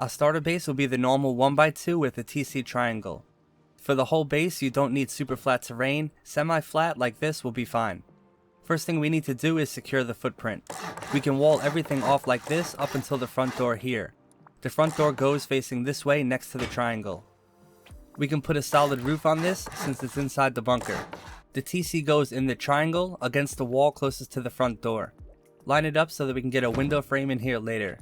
A starter base will be the normal 1x2 with a TC triangle. For the whole base, you don't need super flat terrain. Semi-flat like this will be fine. First thing we need to do is secure the footprint. We can wall everything off like this up until the front door here. The front door goes facing this way next to the triangle. We can put a solid roof on this since it's inside the bunker. The TC goes in the triangle against the wall closest to the front door. Line it up so that we can get a window frame in here later.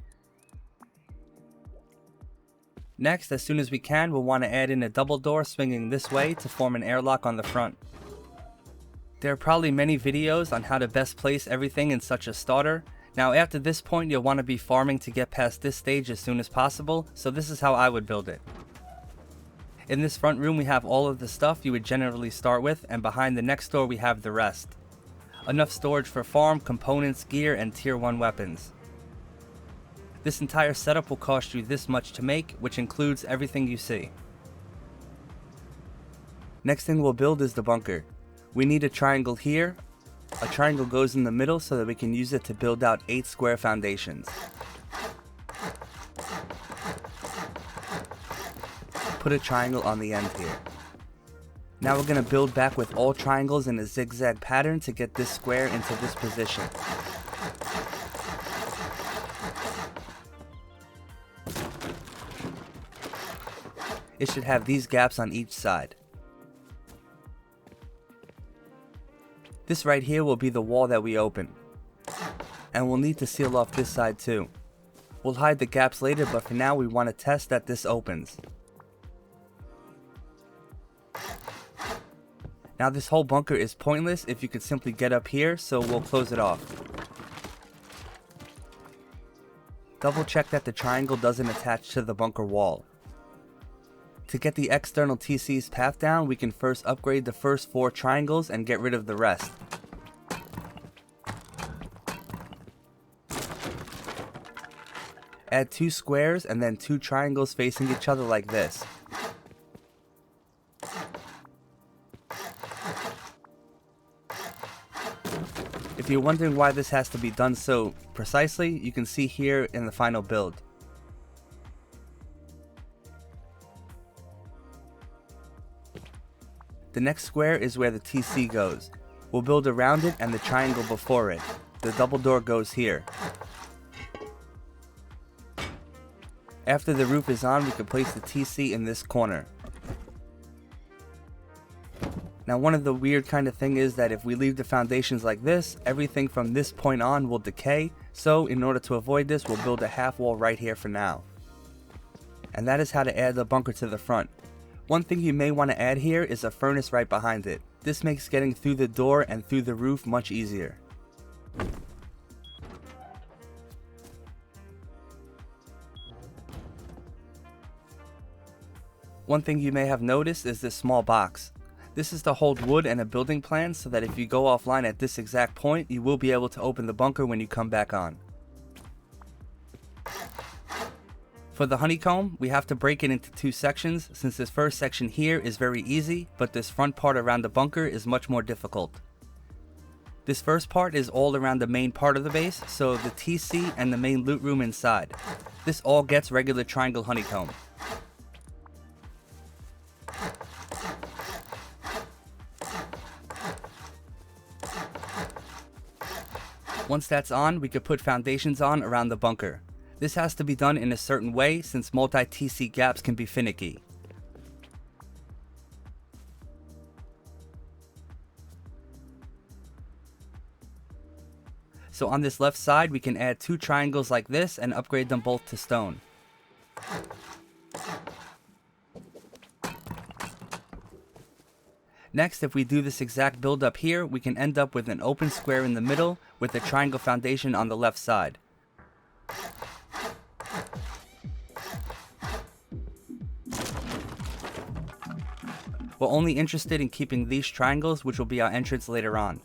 Next, as soon as we can, we'll want to add in a double door swinging this way to form an airlock on the front. There are probably many videos on how to best place everything in such a starter. Now after this point you'll want to be farming to get past this stage as soon as possible, so this is how I would build it. In this front room we have all of the stuff you would generally start with, and behind the next door we have the rest. Enough storage for farm, components, gear, and tier 1 weapons. This entire setup will cost you this much to make, which includes everything you see. Next thing we'll build is the bunker. We need a triangle here. A triangle goes in the middle so that we can use it to build out 8 square foundations. Put a triangle on the end here. Now we're going to build back with all triangles in a zigzag pattern to get this square into this position. It should have these gaps on each side. This right here will be the wall that we open. And we'll need to seal off this side too. We'll hide the gaps later, but for now we want to test that this opens. Now this whole bunker is pointless if you could simply get up here, so we'll close it off. Double check that the triangle doesn't attach to the bunker wall. To get the external TC's path down, we can first upgrade the first 4 triangles and get rid of the rest. Add 2 squares and then 2 triangles facing each other like this. If you're wondering why this has to be done so precisely, you can see here in the final build. The next square is where the TC goes. We'll build around it and the triangle before it. The double door goes here. After the roof is on, we can place the TC in this corner. Now one of the weird kind of thing is that if we leave the foundations like this, everything from this point on will decay, so in order to avoid this we'll build a half wall right here for now. And that is how to add the bunker to the front. One thing you may want to add here is a furnace right behind it. This makes getting through the door and through the roof much easier. One thing you may have noticed is this small box. This is to hold wood and a building plan so that if you go offline at this exact point, you will be able to open the bunker when you come back on. For the honeycomb, we have to break it into 2 sections since this first section here is very easy, but this front part around the bunker is much more difficult. This first part is all around the main part of the base, so the TC and the main loot room inside. This all gets regular triangle honeycomb. Once that's on, we could put foundations on around the bunker. This has to be done in a certain way since multi-TC gaps can be finicky. So on this left side we can add 2 triangles like this and upgrade them both to stone. Next, if we do this exact build up here, we can end up with an open square in the middle with a triangle foundation on the left side. We're only interested in keeping these triangles, which will be our entrance later on.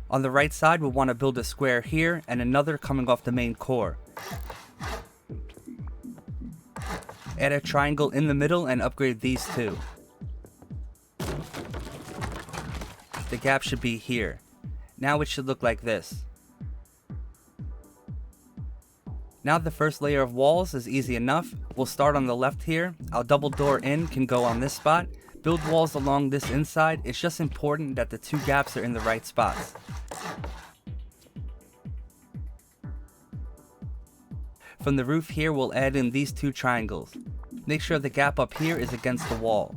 On the right side, we'll want to build a square here and another coming off the main core. Add a triangle in the middle and upgrade these 2. The gap should be here. Now it should look like this. Now the first layer of walls is easy enough. We'll start on the left here. Our double door in can go on this spot. Build walls along this inside. It's just important that the two gaps are in the right spots. From the roof here, we'll add in these two triangles. Make sure the gap up here is against the wall.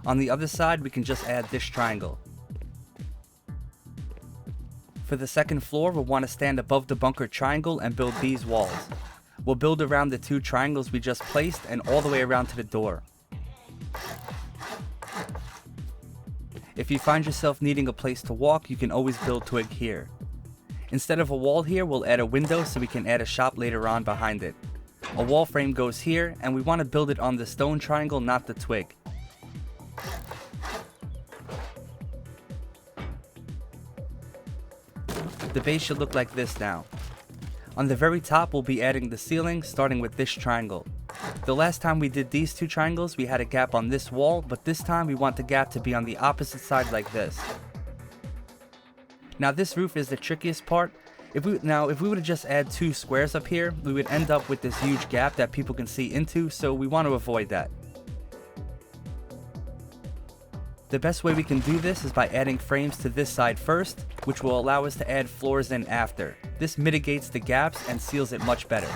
On the other side, we can just add this triangle. For the second floor, we'll want to stand above the bunker triangle and build these walls. We'll build around the two triangles we just placed and all the way around to the door. If you find yourself needing a place to walk, you can always build twig here. Instead of a wall here, we'll add a window so we can add a shop later on behind it. A wall frame goes here, and we want to build it on the stone triangle, not the twig. The base should look like this now. On the very top, we'll be adding the ceiling, starting with this triangle. The last time we did these two triangles, we had a gap on this wall, but this time we want the gap to be on the opposite side like this. Now this roof is the trickiest part. If we would have just add two squares up here, we would end up with this huge gap that people can see into, so we want to avoid that. The best way we can do this is by adding frames to this side first, which will allow us to add floors in after. This mitigates the gaps and seals it much better.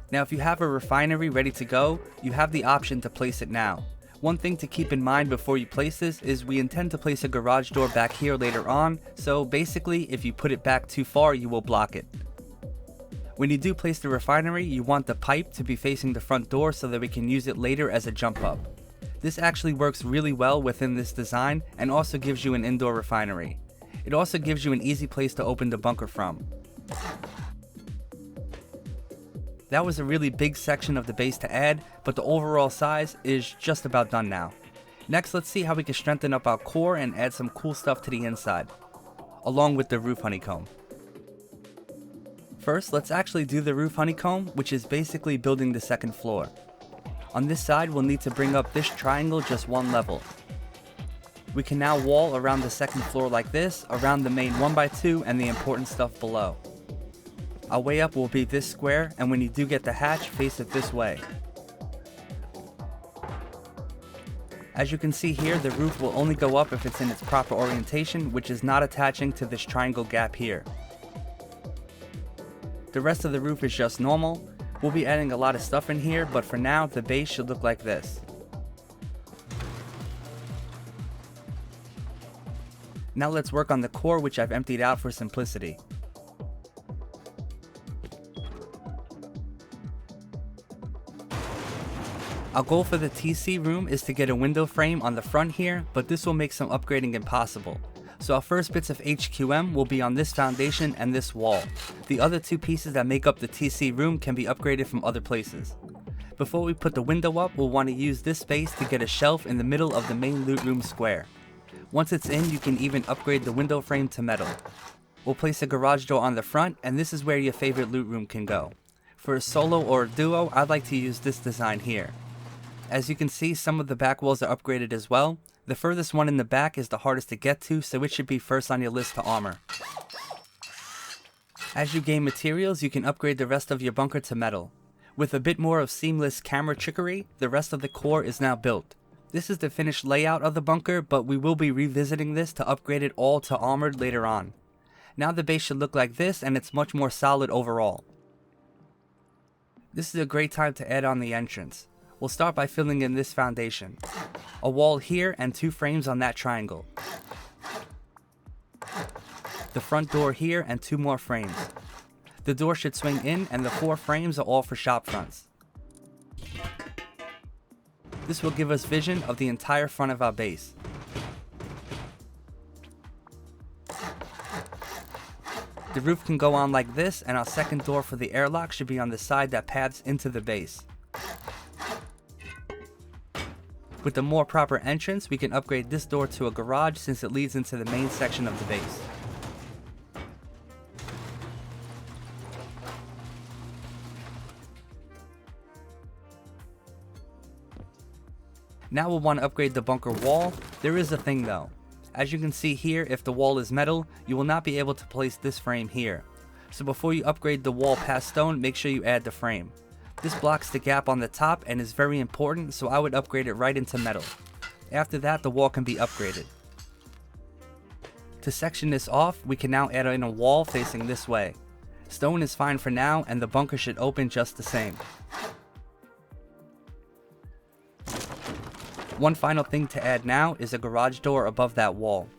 Now if you have a refinery ready to go, you have the option to place it now. One thing to keep in mind before you place this is we intend to place a garage door back here later on, so basically if you put it back too far you will block it. When you do place the refinery, you want the pipe to be facing the front door so that we can use it later as a jump up. This actually works really well within this design and also gives you an indoor refinery. It also gives you an easy place to open the bunker from. That was a really big section of the base to add, but the overall size is just about done now. Next, let's see how we can strengthen up our core and add some cool stuff to the inside, along with the roof honeycomb. First, let's actually do the roof honeycomb, which is basically building the second floor. On this side, we'll need to bring up this triangle just one level. We can now wall around the second floor like this, around the main 1x2 and the important stuff below. Our way up will be this square, and when you do get the hatch, face it this way. As you can see here, the roof will only go up if it's in its proper orientation, which is not attaching to this triangle gap here. The rest of the roof is just normal. We'll be adding a lot of stuff in here, but for now, the base should look like this. Now let's work on the core, which I've emptied out for simplicity. Our goal for the TC room is to get a window frame on the front here, but this will make some upgrading impossible. So our first bits of HQM will be on this foundation and this wall. The other two pieces that make up the TC room can be upgraded from other places. Before we put the window up, we'll want to use this space to get a shelf in the middle of the main loot room square. Once it's in, you can even upgrade the window frame to metal. We'll place a garage door on the front, and this is where your favorite loot room can go. For a solo or a duo, I'd like to use this design here. As you can see, some of the back walls are upgraded as well. The furthest one in the back is the hardest to get to, so it should be first on your list to armor. As you gain materials, you can upgrade the rest of your bunker to metal. With a bit more of seamless camera trickery, the rest of the core is now built. This is the finished layout of the bunker, but we will be revisiting this to upgrade it all to armored later on. Now the base should look like this, and it's much more solid overall. This is a great time to add on the entrance. We'll start by filling in this foundation. A wall here and two frames on that triangle. The front door here and two more frames. The door should swing in, and the 4 frames are all for shop fronts. This will give us vision of the entire front of our base. The roof can go on like this, and our second door for the airlock should be on the side that paths into the base. With the more proper entrance, we can upgrade this door to a garage since it leads into the main section of the base. Now we'll want to upgrade the bunker wall. There is a thing though. As you can see here, if the wall is metal, you will not be able to place this frame here. So before you upgrade the wall past stone, make sure you add the frame. This blocks the gap on the top and is very important, so I would upgrade it right into metal. After that, the wall can be upgraded. To section this off, we can now add in a wall facing this way. Stone is fine for now, and the bunker should open just the same. One final thing to add now is a garage door above that wall.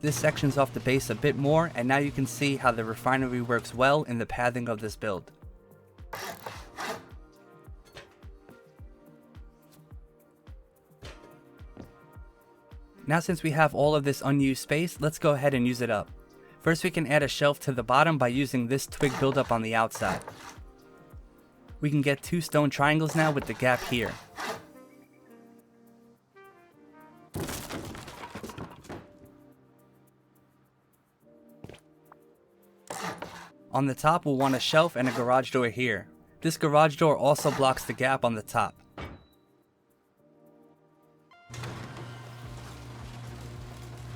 This sections off the base a bit more, and now you can see how the refinery works well in the pathing of this build. Now since we have all of this unused space, let's go ahead and use it up. First we can add a shelf to the bottom by using this twig buildup on the outside. We can get 2 stone triangles now with the gap here. On the top we'll want a shelf and a garage door here. This garage door also blocks the gap on the top.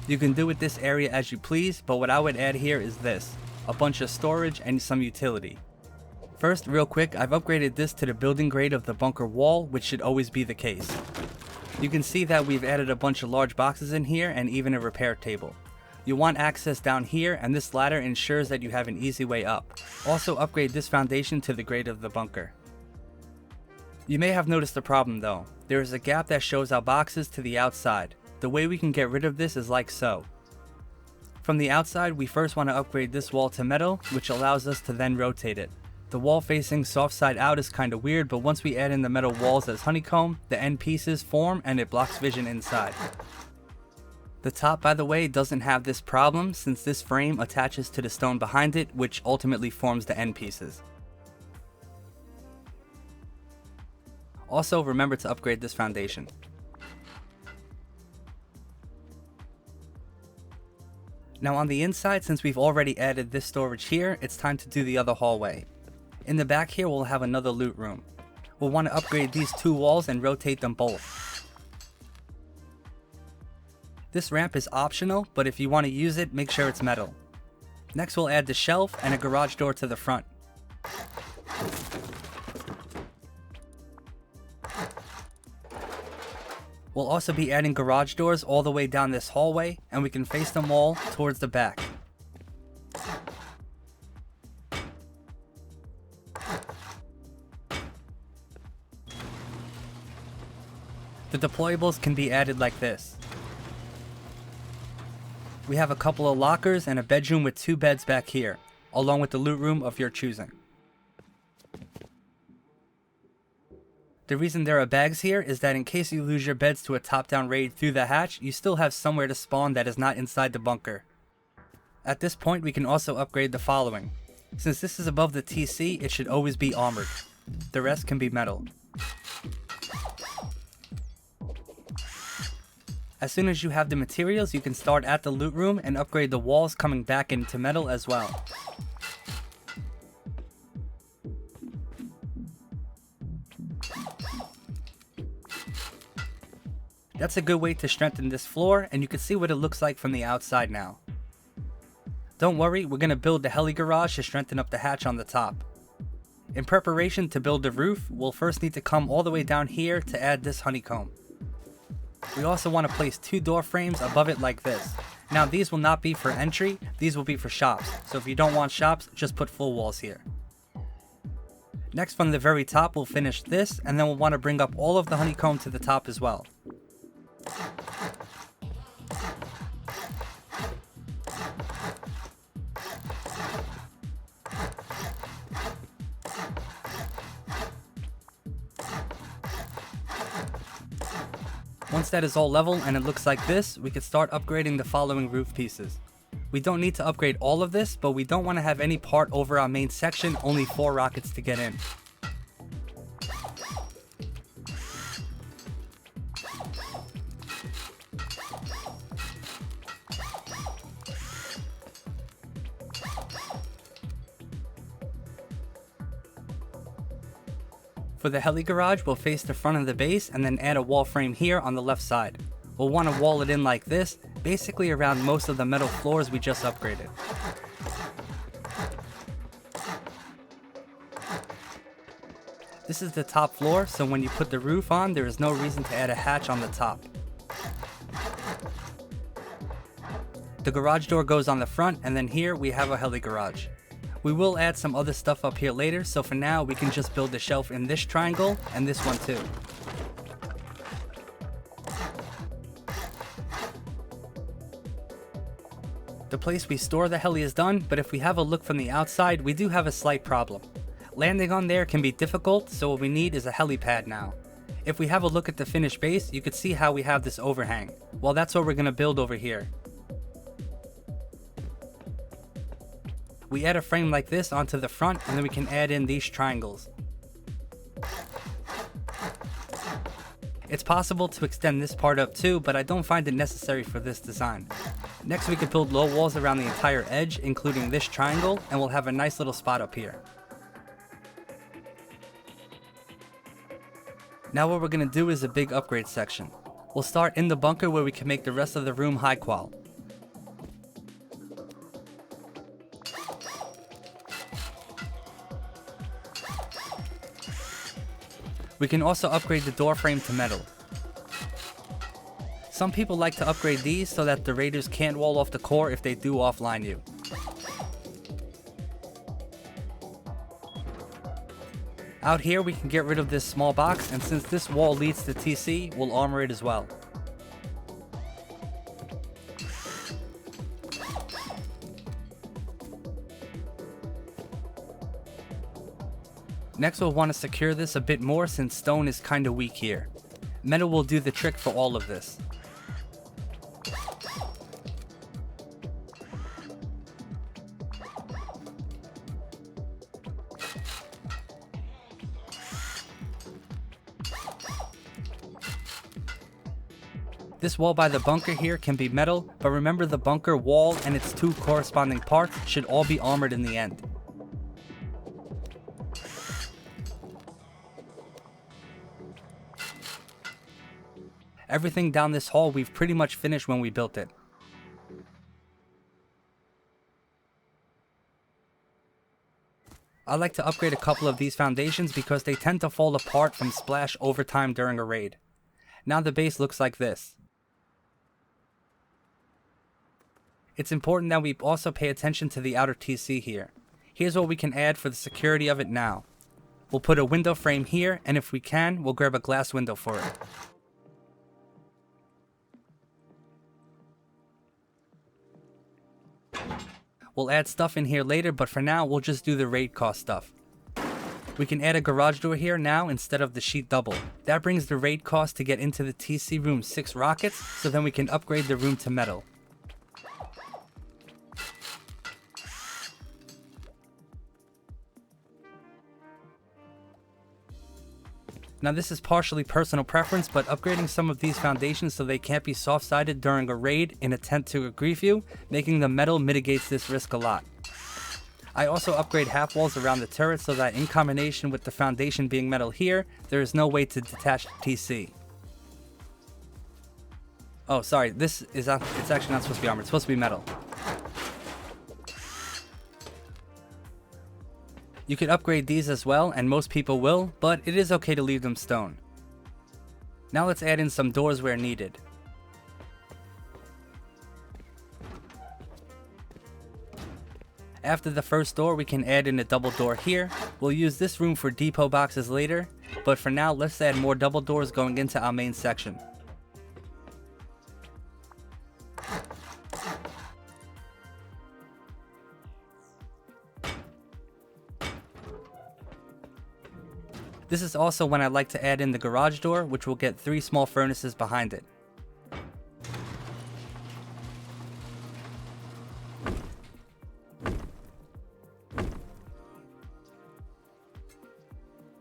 You can do with this area as you please, but what I would add here is this, a bunch of storage and some utility. First, real quick, I've upgraded this to the building grade of the bunker wall, which should always be the case. You can see that we've added a bunch of large boxes in here and even a repair table. You'll want access down here, and this ladder ensures that you have an easy way up. Also upgrade this foundation to the grade of the bunker. You may have noticed a problem though. There is a gap that shows our boxes to the outside. The way we can get rid of this is like so. From the outside, we first want to upgrade this wall to metal, which allows us to then rotate it. The wall facing soft side out is kinda weird, but once we add in the metal walls as honeycomb, the end pieces form and it blocks vision inside. The top, by the way, doesn't have this problem since this frame attaches to the stone behind it, which ultimately forms the end pieces. Also, remember to upgrade this foundation. Now on the inside, since we've already added this storage here, it's time to do the other hallway. In the back here, we'll have another loot room. We'll want to upgrade these 2 walls and rotate them both. This ramp is optional, but if you want to use it, make sure it's metal. Next we'll add the shelf and a garage door to the front. We'll also be adding garage doors all the way down this hallway, and we can face them all towards the back. The deployables can be added like this. We have a couple of lockers and a bedroom with 2 beds back here, along with the loot room of your choosing. The reason there are bags here is that in case you lose your beds to a top-down raid through the hatch, you still have somewhere to spawn that is not inside the bunker. At this point we can also upgrade the following. Since this is above the TC, it should always be armored. The rest can be metal. As soon as you have the materials, you can start at the loot room and upgrade the walls coming back into metal as well. That's a good way to strengthen this floor, and you can see what it looks like from the outside now. Don't worry, we're going to build the heli garage to strengthen up the hatch on the top. In preparation to build the roof, we'll first need to come all the way down here to add this honeycomb. We also want to place 2 door frames above it like this. Now these will not be for entry, these will be for shops, so if you don't want shops, just put full walls here. Next, from the very top we'll finish this, and then we'll want to bring up all of the honeycomb to the top as well. Once that is all level and it looks like this, we can start upgrading the following roof pieces. We don't need to upgrade all of this, but we don't want to have any part over our main section, only 4 rockets to get in. For the heli garage, we'll face the front of the base and then add a wall frame here on the left side. We'll want to wall it in like this, basically around most of the metal floors we just upgraded. This is the top floor, so when you put the roof on, there is no reason to add a hatch on the top. The garage door goes on the front, and then here we have a heli garage. We will add some other stuff up here later, so for now we can just build the shelf in this triangle and this one too. The place we store the heli is done, but if we have a look from the outside, we do have a slight problem. Landing on there can be difficult, so what we need is a helipad now. If we have a look at the finished base, you can see how we have this overhang. Well, that's what we're going to build over here. We add a frame like this onto the front, and then we can add in these triangles. It's possible to extend this part up too, but I don't find it necessary for this design. Next we could build low walls around the entire edge, including this triangle, and we'll have a nice little spot up here. Now what we're going to do is a big upgrade section. We'll start in the bunker where we can make the rest of the room high qual. We can also upgrade the door frame to metal. Some people like to upgrade these so that the raiders can't wall off the core if they do offline you. Out here we can get rid of this small box, and since this wall leads to TC, we'll armor it as well. Next we'll want to secure this a bit more since stone is kinda weak here. Metal will do the trick for all of this. This wall by the bunker here can be metal, but remember the bunker wall and its two corresponding parts should all be armored in the end. Everything down this hall we've pretty much finished when we built it. I like to upgrade a couple of these foundations because they tend to fall apart from splash over time during a raid. Now the base looks like this. It's important that we also pay attention to the outer TC here. Here's what we can add for the security of it now. We'll put a window frame here, and if we can, we'll grab a glass window for it. We'll add stuff in here later, but for now we'll just do the raid cost stuff. We can add a garage door here now instead of the sheet double. That brings the raid cost to get into the TC room 6 rockets, so then we can upgrade the room to metal. Now this is partially personal preference, but upgrading some of these foundations so they can't be soft-sided during a raid in attempt to grief you, making them metal mitigates this risk a lot. I also upgrade half walls around the turret so that in combination with the foundation being metal here, there is no way to detach the TC. Oh sorry, it's actually not supposed to be armored, it's supposed to be metal. You could upgrade these as well, and most people will, but it is okay to leave them stone. Now let's add in some doors where needed. After the first door, we can add in a double door here. We'll use this room for depot boxes later, but for now let's add more double doors going into our main section. This is also when I like to add in the garage door, which will get 3 small furnaces behind it.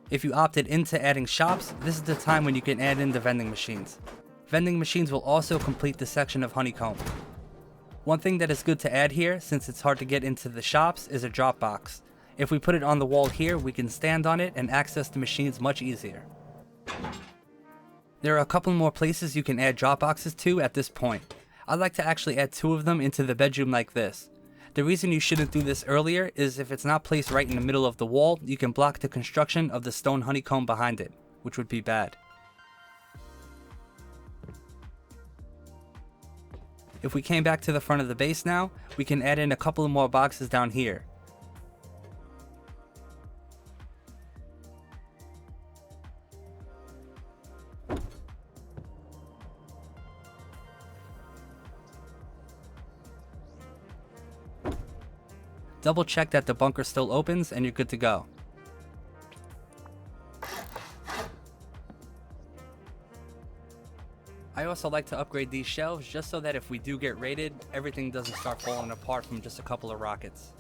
If you opted into adding shops, this is the time when you can add in the vending machines. Vending machines will also complete the section of honeycomb. One thing that is good to add here, since it's hard to get into the shops, is a drop box. If we put it on the wall here, we can stand on it and access the machines much easier. There are a couple more places you can add drop boxes to at this point. I'd like to actually add 2 of them into the bedroom like this. The reason you shouldn't do this earlier is if it's not placed right in the middle of the wall, you can block the construction of the stone honeycomb behind it, which would be bad. If we came back to the front of the base now, we can add in a couple of more boxes down here. Double check that the bunker still opens and you're good to go. I also like to upgrade these shelves just so that if we do get raided, everything doesn't start falling apart from just a couple of rockets.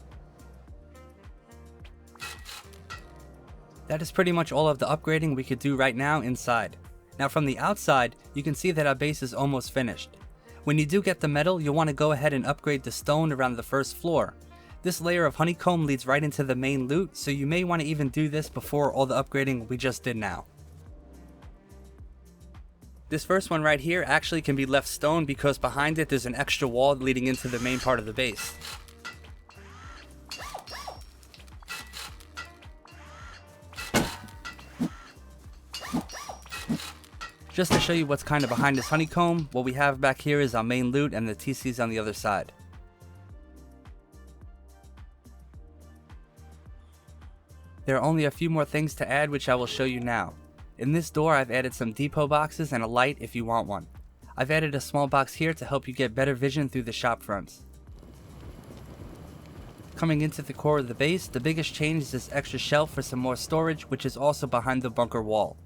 That is pretty much all of the upgrading we could do right now inside. Now from the outside, you can see that our base is almost finished. When you do get the metal, you'll want to go ahead and upgrade the stone around the first floor. This layer of honeycomb leads right into the main loot, so you may want to even do this before all the upgrading we just did now. This first one right here actually can be left stone because behind it there's an extra wall leading into the main part of the base. Just to show you what's kind of behind this honeycomb, what we have back here is our main loot and the TCs on the other side. There are only a few more things to add which I will show you now. In this door I've added some depot boxes and a light if you want one. I've added a small box here to help you get better vision through the shop fronts. Coming into the core of the base, the biggest change is this extra shelf for some more storage, which is also behind the bunker wall.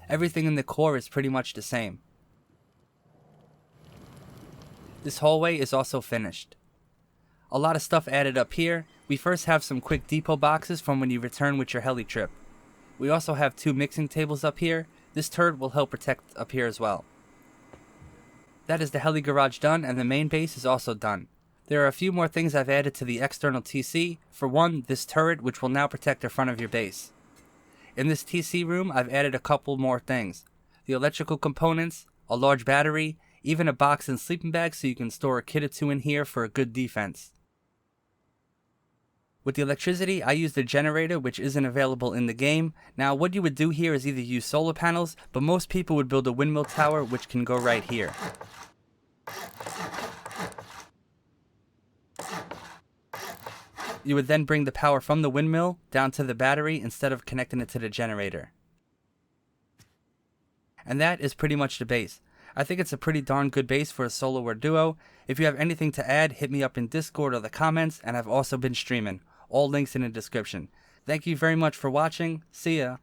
Everything in the core is pretty much the same. This hallway is also finished. A lot of stuff added up here. We first have some quick depot boxes from when you return with your heli trip. We also have 2 mixing tables up here. This turret will help protect up here as well. That is the heli garage done, and the main base is also done. There are a few more things I've added to the external TC. For one, this turret, which will now protect the front of your base. In this TC room, I've added a couple more things. The electrical components, a large battery, even a box and sleeping bag so you can store a kit or 2 in here for a good defense. With the electricity, I used a generator which isn't available in the game. Now what you would do here is either use solar panels, but most people would build a windmill tower which can go right here. You would then bring the power from the windmill down to the battery instead of connecting it to the generator. And that is pretty much the base. I think it's a pretty darn good base for a solo or duo. If you have anything to add, hit me up in Discord or the comments, and I've also been streaming. All links in the description. Thank you very much for watching. See ya.